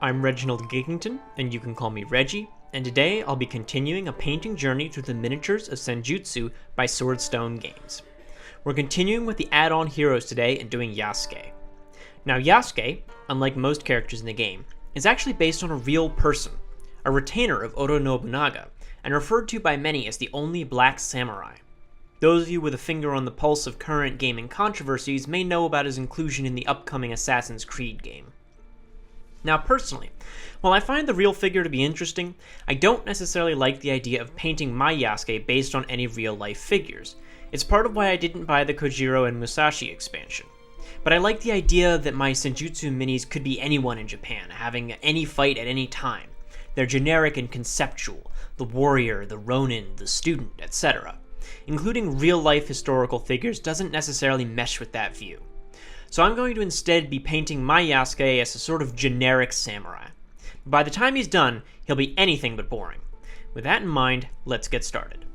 I'm Reginald Giggington, and you can call me Reggie, and today I'll be continuing a painting journey through the miniatures of Senjutsu by Swordstone Games. We're continuing with the add-on heroes today and doing Yasuke. Now Yasuke, unlike most characters in the game, is actually based on a real person, a retainer of Oda Nobunaga, and referred to by many as the only black samurai. Those of you with a finger on the pulse of current gaming controversies may know about his inclusion in the upcoming Assassin's Creed game. Now personally, while I find the real figure to be interesting, I don't necessarily like the idea of painting my Yasuke based on any real-life figures. It's part of why I didn't buy the Kojiro and Musashi expansion. But I like the idea that my Senjutsu minis could be anyone in Japan, having any fight at any time. They're generic and conceptual, the warrior, the ronin, the student, etc. Including real-life historical figures doesn't necessarily mesh with that view. So I'm going to instead be painting my Yasuke as a sort of generic samurai. By the time he's done, he'll be anything but boring. With that in mind, let's get started.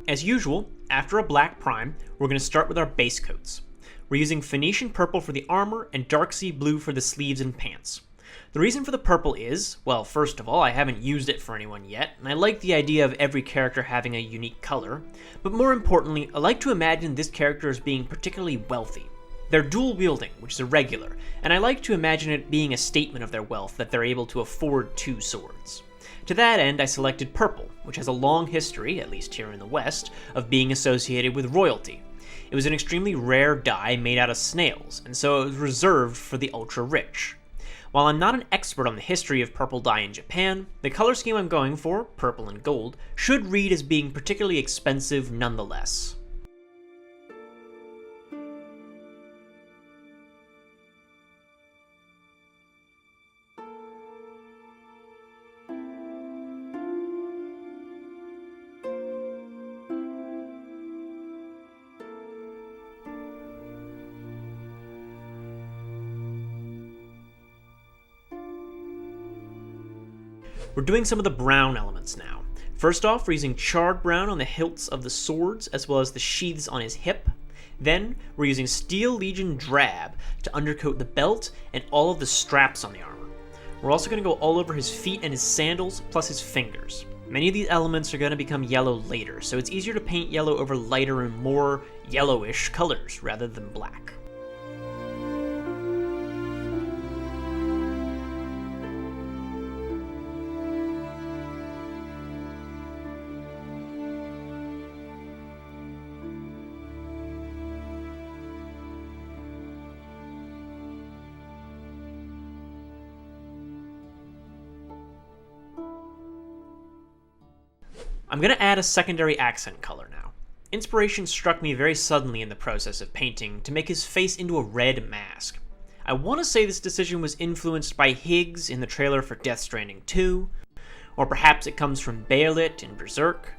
As usual, after a black prime, we're going to start with our base coats. We're using Phoenician purple for the armor and dark sea blue for the sleeves and pants. The reason for the purple is, well, first of all, I haven't used it for anyone yet, and I like the idea of every character having a unique color, but more importantly, I like to imagine this character as being particularly wealthy. They're dual-wielding, which is irregular, and I like to imagine it being a statement of their wealth that they're able to afford two swords. To that end, I selected purple, which has a long history, at least here in the West, of being associated with royalty. It was an extremely rare dye made out of snails, and so it was reserved for the ultra-rich. While I'm not an expert on the history of purple dye in Japan, the color scheme I'm going for, purple and gold, should read as being particularly expensive nonetheless. We're doing some of the brown elements now. First off, we're using charred brown on the hilts of the swords as well as the sheaths on his hip. Then, we're using Steel Legion drab to undercoat the belt and all of the straps on the armor. We're also going to go all over his feet and his sandals, plus his fingers. Many of these elements are going to become yellow later, so it's easier to paint yellow over lighter and more yellowish colors rather than black. I'm going to add a secondary accent color now. Inspiration struck me very suddenly in the process of painting to make his face into a red mask. I want to say this decision was influenced by Higgs in the trailer for Death Stranding 2, or perhaps it comes from Bearlit in Berserk,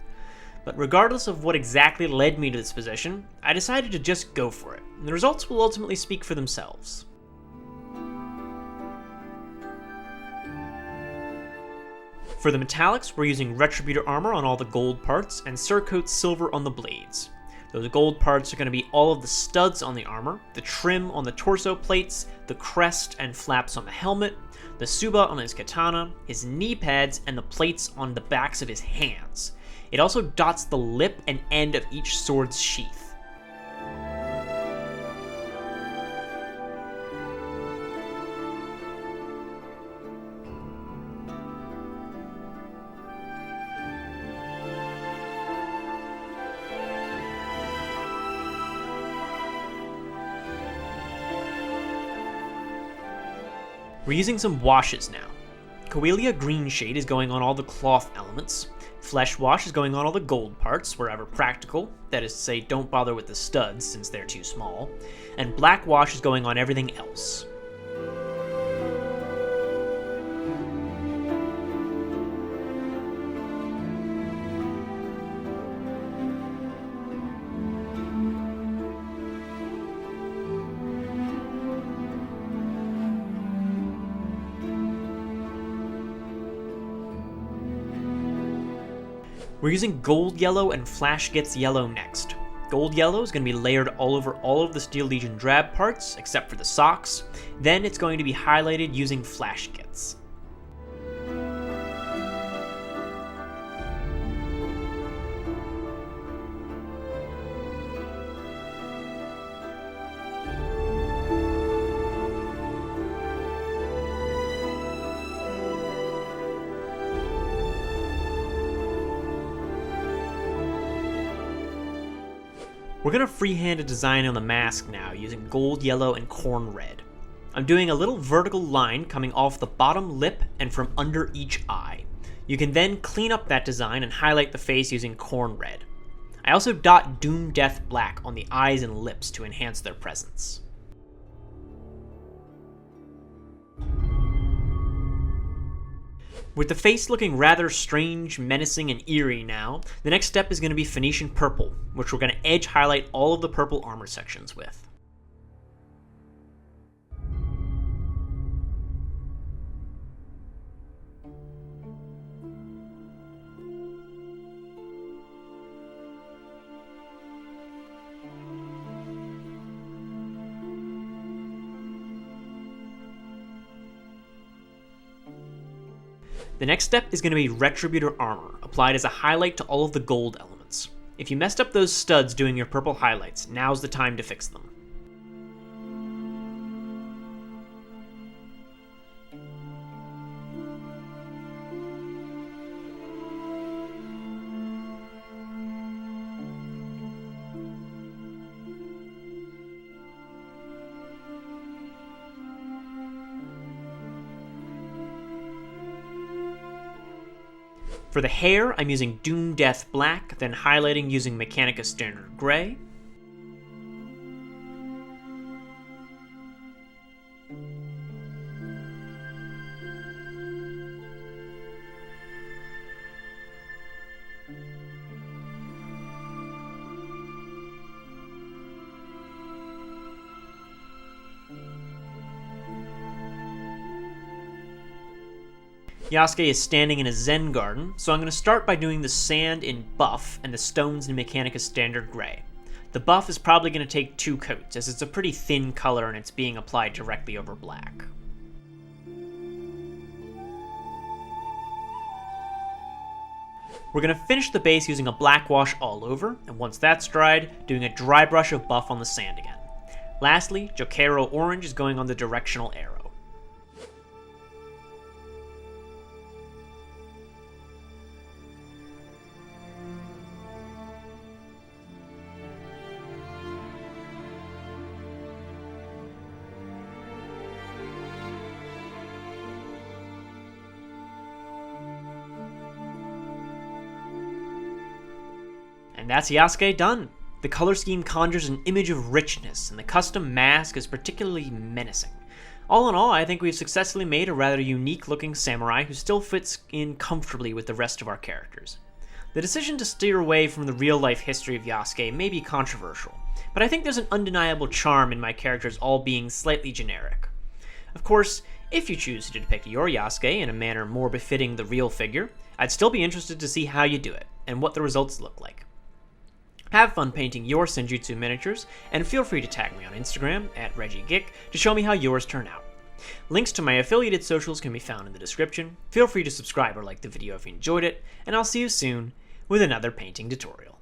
but regardless of what exactly led me to this position, I decided to just go for it, and the results will ultimately speak for themselves. For the metallics, we're using Retributor armor on all the gold parts and Surcoat silver on the blades. Those gold parts are going to be all of the studs on the armor, the trim on the torso plates, the crest and flaps on the helmet, the Suba on his katana, his knee pads, and the plates on the backs of his hands. It also dots the lip and end of each sword's sheath. We're using some washes now. Coelia Green Shade is going on all the cloth elements. Flesh Wash is going on all the gold parts, wherever practical. That is to say, don't bother with the studs, since they're too small. And Black Wash is going on everything else. We're using Gold Yellow and Flash Gets Yellow next. Gold yellow is going to be layered all over all of the Steel Legion drab parts, except for the socks. Then it's going to be highlighted using flash kits. We're going to freehand a design on the mask now using gold yellow and corn red. I'm doing a little vertical line coming off the bottom lip and from under each eye. You can then clean up that design and highlight the face using corn red. I also dot Doom Death Black on the eyes and lips to enhance their presence. With the face looking rather strange, menacing, and eerie now, the next step is going to be Phoenician Purple, which we're going to edge highlight all of the purple armor sections with. The next step is going to be Retributor Armor, applied as a highlight to all of the gold elements. If you messed up those studs doing your purple highlights, now's the time to fix them. For the hair, I'm using Doom Death Black, then highlighting using Mechanica Standard Gray. Yasuke is standing in a Zen garden, so I'm going to start by doing the sand in buff and the stones in Mechanica Standard Gray. The buff is probably going to take 2 coats, as it's a pretty thin color and it's being applied directly over black. We're going to finish the base using a black wash all over, and once that's dried, doing a dry brush of buff on the sand again. Lastly, Jokero Orange is going on the directional arrow. And that's Yasuke done. The color scheme conjures an image of richness, and the custom mask is particularly menacing. All in all, I think we've successfully made a rather unique looking samurai who still fits in comfortably with the rest of our characters. The decision to steer away from the real-life history of Yasuke may be controversial, but I think there's an undeniable charm in my characters all being slightly generic. Of course, if you choose to depict your Yasuke in a manner more befitting the real figure, I'd still be interested to see how you do it, and what the results look like. Have fun painting your Senjutsu miniatures, and feel free to tag me on Instagram @ReggieGick to show me how yours turn out. Links to my affiliated socials can be found in the description. Feel free to subscribe or like the video if you enjoyed it, and I'll see you soon with another painting tutorial.